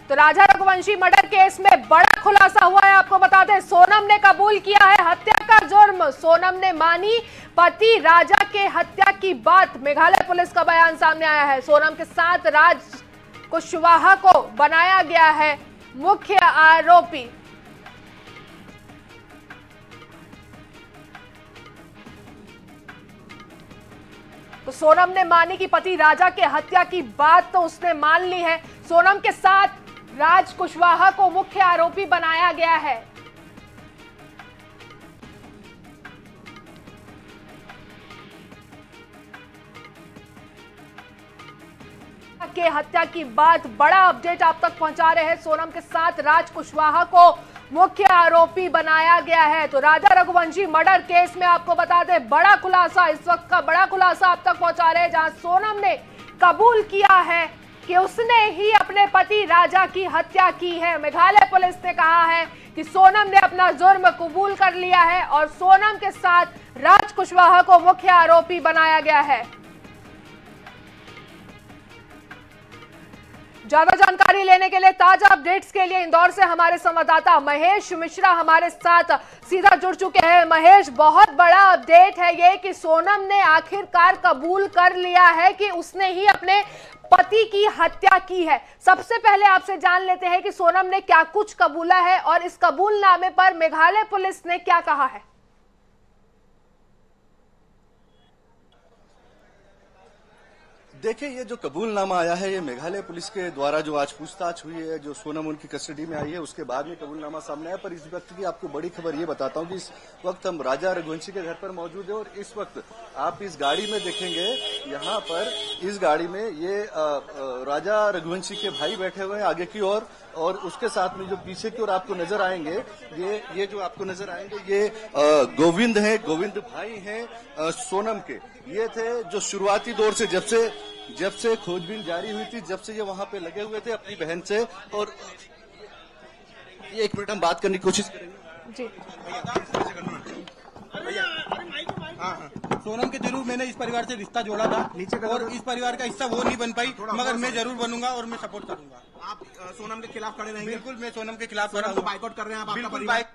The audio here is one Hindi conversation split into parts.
तो राजा रघुवंशी मर्डर केस में बड़ा खुलासा हुआ है। आपको बता दें, सोनम ने कबूल किया है हत्या का जुर्म। सोनम ने मानी पति राजा के हत्या की बात। मेघालय पुलिस का बयान सामने आया है। सोनम के साथ राज कुशवाहा को बनाया गया है मुख्य आरोपी। तो सोनम ने मानी कि पति राजा के हत्या की बात तो उसने मान ली है। सोनम के साथ राज कुशवाहा को मुख्य आरोपी बनाया गया है। के हत्या की बात, बड़ा अपडेट आप तक पहुंचा रहे हैं। सोनम के साथ राज कुशवाहा को मुख्य आरोपी बनाया गया है। तो राजा रघुवंशी मर्डर केस में आपको बता दें, बड़ा खुलासा, इस वक्त का बड़ा खुलासा आप तक पहुंचा रहे हैं, जहां सोनम ने कबूल किया है कि उसने ही अपने पति राजा की हत्या की है। मेघालय पुलिस ने कहा है कि सोनम ने अपना जुर्म कबूल कर लिया है और सोनम के साथ राज कुशवाहा को मुख्य आरोपी बनाया गया है। ज्यादा जानकारी लेने के लिए, ताजा अपडेट्स के लिए इंदौर से हमारे संवाददाता महेश मिश्रा हमारे साथ सीधा जुड़ चुके हैं। महेश, बहुत बड़ा अपडेट है ये कि सोनम ने आखिरकार कबूल कर लिया है कि उसने ही अपने पति की हत्या की है। सबसे पहले आपसे जान लेते हैं कि सोनम ने क्या कुछ कबूला है और इस कबूलनामे पर मेघालय पुलिस ने क्या कहा है। देखिए, ये जो कबूलनामा आया है, ये मेघालय पुलिस के द्वारा जो आज पूछताछ हुई है, जो सोनम उनकी कस्टडी में आई है, उसके बाद में कबूलनामा सामने आया। पर इस वक्त की आपको बड़ी खबर ये बताता हूं कि इस वक्त हम राजा रघुवंशी के घर पर मौजूद है और इस वक्त आप इस गाड़ी में देखेंगे, यहाँ पर इस गाड़ी में ये राजा रघुवंशी के भाई बैठे हुए हैं आगे की ओर और उसके साथ में जो पीछे की ओर आपको नजर आएंगे, ये जो आपको नजर आएंगे, ये गोविंद हैं, गोविंद भाई हैं सोनम के। ये थे जो शुरुआती दौर से जब से खोजबीन जारी हुई थी, जब से ये वहां पे लगे हुए थे अपनी बहन से। और ये 1 मिनट हम बात करने की कोशिश करेंगे जी। हाँ, सोनम के जरूर मैंने इस परिवार से रिश्ता जोड़ा था और इस परिवार का हिस्सा वो नहीं बन पाई, मगर मैं जरूर बनूंगा और मैं सपोर्ट करूंगा। आप सोनम के खिलाफ खड़े रहेंगे? बिल्कुल, मैं सोनम के खिलाफ खड़ा सोनम को बाइकआउट कर रहे हैं आप? आपका बिल्कुल परिवार?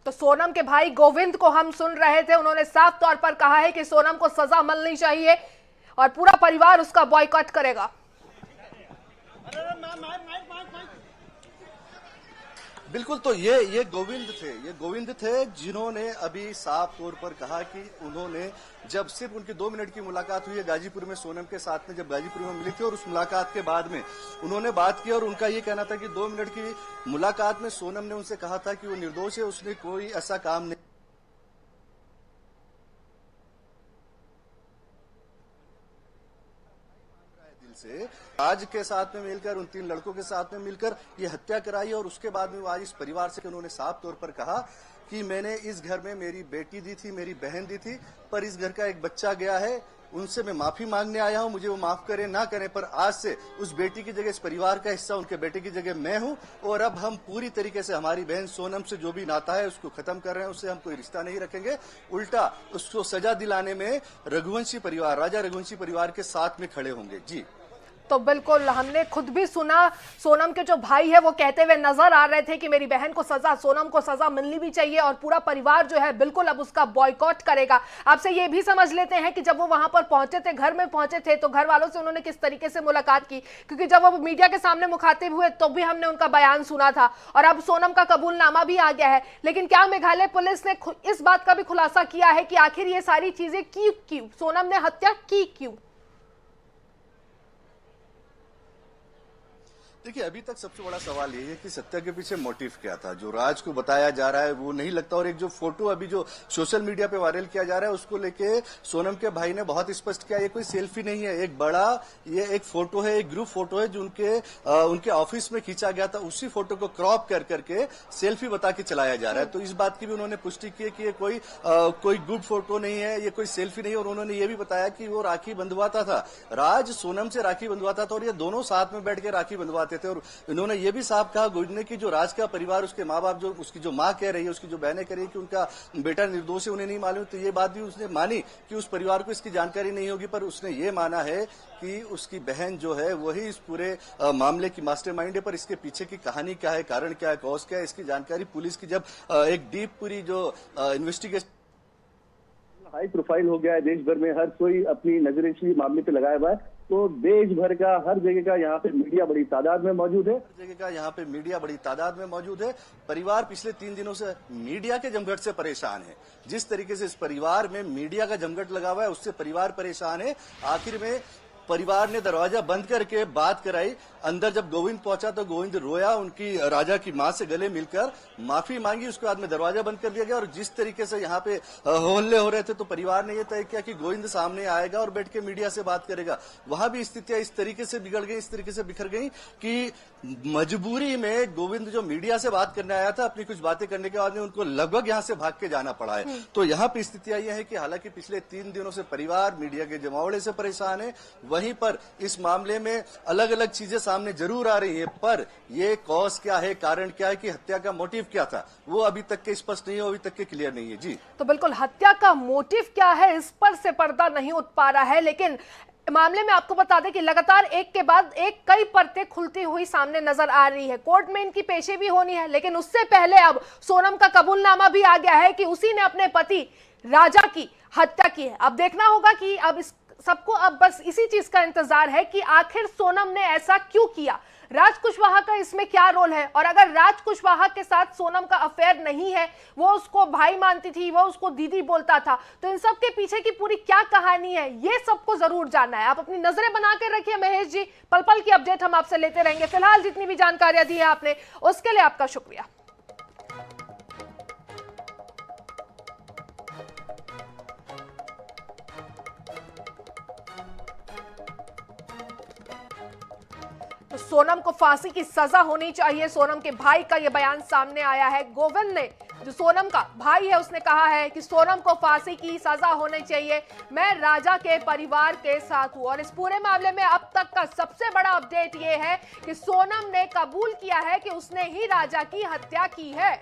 तो सोनम के भाई गोविंद को हम सुन रहे थे, उन्होंने साफ तौर पर कहा है कि सोनम को सजा मिलनी चाहिए और पूरा परिवार उसका बॉयकॉट करेगा। बिल्कुल, तो ये गोविंद थे जिन्होंने अभी साफ तौर पर कहा कि उन्होंने जब सिर्फ उनकी 2 मिनट की मुलाकात हुई है गाजीपुर में सोनम के साथ में, जब गाजीपुर में मिली थी और उस मुलाकात के बाद में उन्होंने बात की और उनका ये कहना था कि 2 मिनट की मुलाकात में सोनम ने उनसे कहा था कि वो निर्दोष है, उसने कोई ऐसा काम नहीं से आज के साथ में मिलकर, उन 3 लड़कों के साथ में मिलकर ये हत्या कराई। और उसके बाद में वो आज इस परिवार से उन्होंने साफ तौर पर कहा कि मैंने इस घर में मेरी बेटी दी थी, मेरी बहन दी थी, पर इस घर का एक बच्चा गया है, उनसे मैं माफी मांगने आया हूं, मुझे वो माफ करें ना करें, पर आज से उस बेटी की जगह, इस परिवार का हिस्सा उनके बेटे की जगह मैं हूं और अब हम पूरी तरीके से हमारी बहन सोनम से जो भी नाता है उसको खत्म कर रहे हैं, उससे हम कोई रिश्ता नहीं रखेंगे, उल्टा उसको सजा दिलाने में रघुवंशी परिवार, राजा रघुवंशी परिवार के साथ में खड़े होंगे। जी, तो बिल्कुल हमने खुद भी सुना, सोनम के जो भाई है वो कहते हुए नजर आ रहे थे कि मेरी बहन को सजा, सोनम को सजा मिलनी भी चाहिए और पूरा परिवार जो है बिल्कुल अब उसका बॉयकॉट करेगा। आपसे ये भी समझ लेते हैं कि जब वो वहां पर पहुंचे थे, घर में पहुंचे थे, तो घर वालों से उन्होंने किस तरीके से मुलाकात की, क्योंकि जब वो मीडिया के सामने मुखातिब हुए तो भी हमने उनका बयान सुना था और अब सोनम का कबूलनामा भी आ गया है। लेकिन क्या मेघालय पुलिस ने इस बात का भी खुलासा किया है कि आखिर ये सारी चीजें क्यों, सोनम ने हत्या की क्यों? देखिए, अभी तक सबसे बड़ा सवाल ये है कि सत्या के पीछे मोटिव क्या था। जो राज को बताया जा रहा है वो नहीं लगता, और एक जो फोटो अभी जो सोशल मीडिया पे वायरल किया जा रहा है उसको लेके सोनम के भाई ने बहुत स्पष्ट किया, ये कोई सेल्फी नहीं है, एक बड़ा ये एक फोटो है, एक ग्रुप फोटो है जो उनके ऑफिस में खींचा गया था। उसी फोटो को क्रॉप कर करके सेल्फी बता के चलाया जा रहा है। तो इस बात की भी उन्होंने पुष्टि की है कि ये कोई ग्रुप फोटो नहीं है, ये कोई सेल्फी नहीं है। और उन्होंने ये भी बताया कि वो राखी बंधवाता था, राज सोनम से राखी बंधवाता था और ये दोनों साथ में बैठ के राखी बंधवाते चाहते थे। और इन्होंने ये भी साफ कहा गोविंद ने कि जो राज का परिवार, उसके माँ बाप, जो उसकी जो माँ कह रही है, उसकी जो बहनें कह रही है कि उनका बेटा निर्दोष है, उन्हें नहीं मालूम। तो ये बात भी उसने मानी कि उस परिवार को इसकी जानकारी नहीं होगी, पर उसने ये माना है कि उसकी बहन जो है वही इस पूरे मामले की मास्टरमाइंड है। पर इसके पीछे की कहानी क्या है, कारण क्या है, कॉज क्या है, इसकी जानकारी पुलिस की जब एक डीप पूरी जो इन्वेस्टिगेशन हाई प्रोफाइल हो गया है, देश भर में हर कोई अपनी नजर इसी मामले पे लगाया हुआ है। तो देश भर का हर जगह का यहाँ पे मीडिया बड़ी तादाद में मौजूद है। हर जगह का यहाँ पे मीडिया बड़ी तादाद में मौजूद है। परिवार पिछले 3 दिनों से मीडिया के जमघट से परेशान है। जिस तरीके से इस परिवार में मीडिया का जमघट लगा हुआ है, उससे परिवार परेशान है। आखिर में परिवार ने दरवाजा बंद करके बात कराई। अंदर जब गोविंद पहुंचा तो गोविंद रोया, उनकी राजा की मां से गले मिलकर माफी मांगी। उसके बाद में दरवाजा बंद कर दिया गया। और जिस तरीके से यहाँ पे हल्ले हो रहे थे, तो परिवार ने यह तय किया कि गोविंद सामने आएगा और बैठ के मीडिया से बात करेगा। वहां भी स्थितियां इस तरीके से बिगड़ गई, इस तरीके से बिखर गई कि मजबूरी में गोविंद जो मीडिया से बात करने आया था, अपनी कुछ बातें करने के बाद में उनको लगभग यहां से भाग के जाना पड़ा है। तो यहाँ पे स्थितियां यह है कि हालांकि पिछले 3 दिनों से परिवार मीडिया के जमावड़े से परेशान है, वहीं पर इस मामले में अलग अलग चीजें सामने जरूर आ रही है। पर ये कॉज क्या है, कारण क्या है, कि हत्या का मोटिव क्या था, वो अभी तक के स्पष्ट नहीं है, अभी तक के क्लियर नहीं है। जी तो बिल्कुल हत्या का मोटिव क्या है, इस पर से पर्दा नहीं उठ पा रहा है। लेकिन मामले में आपको बता दें कि लगातार एक के बाद एक कई परतें खुलती हुई सामने नजर आ रही है। कोर्ट में इनकी पेशी भी होनी है, लेकिन उससे पहले अब सोनम का कबूलनामा भी आ गया है कि उसी ने अपने पति राजा की हत्या की है। अब देखना होगा कि अब इस सबको अब बस इसी चीज का इंतजार है कि आखिर सोनम ने ऐसा क्यों किया, राज कुशवाहा का इसमें क्या रोल है। और अगर राज कुशवाहा के साथ सोनम का अफेयर नहीं है, वो उसको भाई मानती थी, वो उसको दीदी बोलता था, तो इन सब के पीछे की पूरी क्या कहानी है, ये सबको जरूर जानना है। आप अपनी नजरें बना के रखिए महेश जी, पल पल की अपडेट हम आपसे लेते रहेंगे। फिलहाल जितनी भी जानकारियां दी है आपने, उसके लिए आपका शुक्रिया। तो सोनम को फांसी की सजा होनी चाहिए, सोनम के भाई का यह बयान सामने आया है। गोविंद ने, जो सोनम का भाई है, उसने कहा है कि सोनम को फांसी की सजा होनी चाहिए, मैं राजा के परिवार के साथ हूं। और इस पूरे मामले में अब तक का सबसे बड़ा अपडेट यह है कि सोनम ने कबूल किया है कि उसने ही राजा की हत्या की है।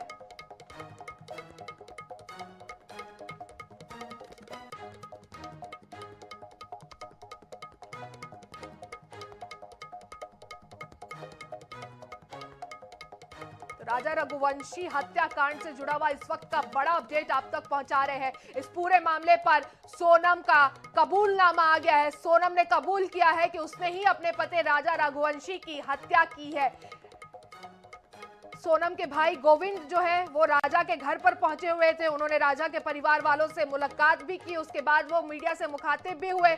राजा रघुवंशी हत्याकांड से जुड़ा हुआ इस वक्त का बड़ा अपडेट आप तक पहुंचा रहे हैं। इस पूरे मामले पर सोनम का कबूलनामा आ गया है। सोनम ने कबूल किया है कि उसने ही अपने पति राजा रघुवंशी की हत्या की है। सोनम के भाई गोविंद जो है वो राजा के घर पर पहुंचे हुए थे, उन्होंने राजा के परिवार वालों से मुलाकात भी की, उसके बाद वो मीडिया से मुखातिब भी हुए।